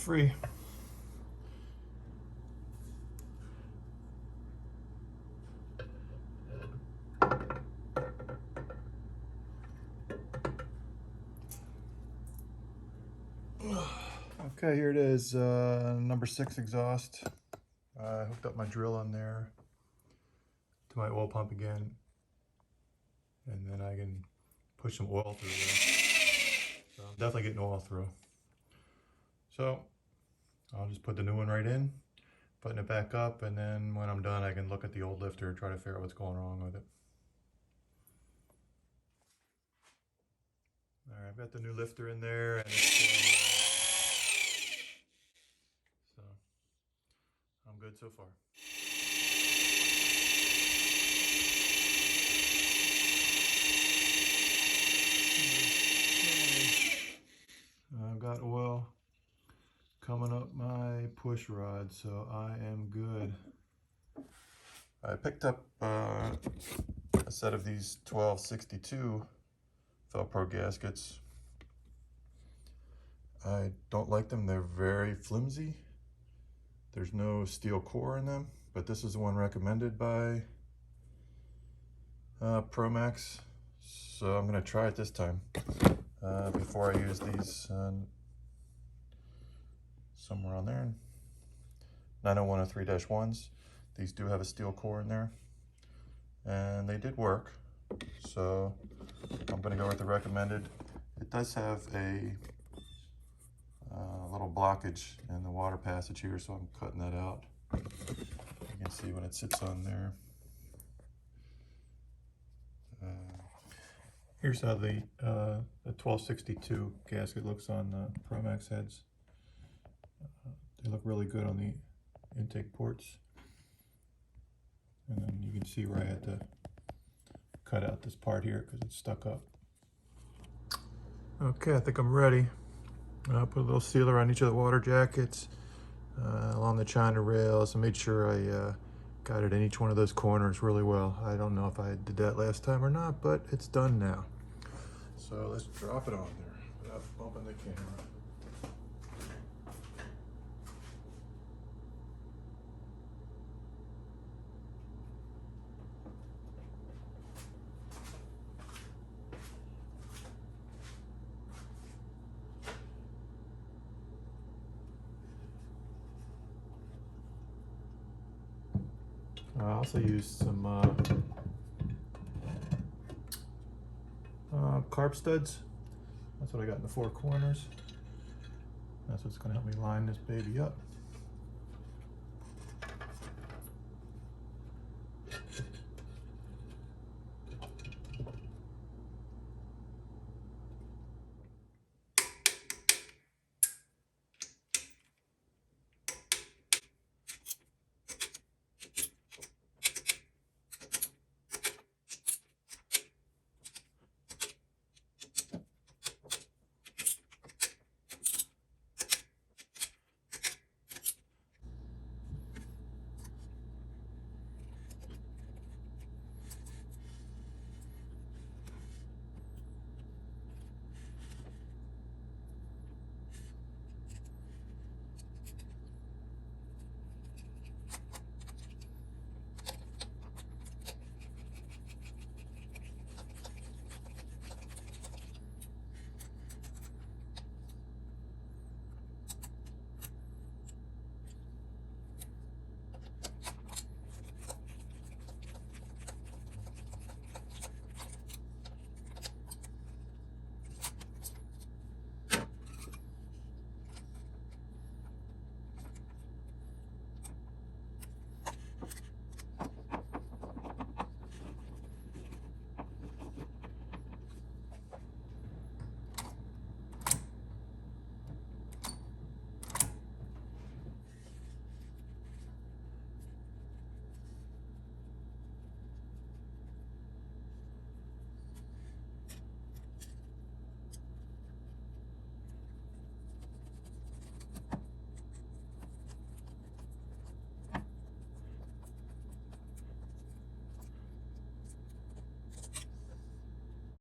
free. Okay, here it is, number 6 exhaust. I hooked up my drill on there to my oil pump again, and then I can push some oil through there. So I'm definitely getting oil through. So I'll just put the new one right in, putting it back up, and then when I'm done I can look at the old lifter and try to figure out what's going wrong with it. Alright, I've got the new lifter in there, and it's so I'm good so far. I've got oil coming up my push rod, so I am good. I picked up a set of these 1262 Velcro gaskets. I don't like them, they're very flimsy. There's no steel core in them, but this is the one recommended by ProMAXX, so I'm going to try it this time before I use these somewhere on there. 90103-1s. These do have a steel core in there, and they did work, so I'm going to go with the recommended. It does have a little blockage in the water passage here, so I'm cutting that out. You can see when it sits on there. Here's how the 1262 gasket looks on the ProMAXX heads. They look really good on the intake ports. And then you can see where I had to cut out this part here because it's stuck up. Okay, I think I'm ready. I'll put a little sealer on each of the water jackets along the China rails. I made sure I got it in each one of those corners really well. I don't know if I did that last time or not, but it's done now. So let's drop it on there without bumping the camera. I also used some carb studs. That's what I got in the 4 corners. That's what's going to help me line this baby up.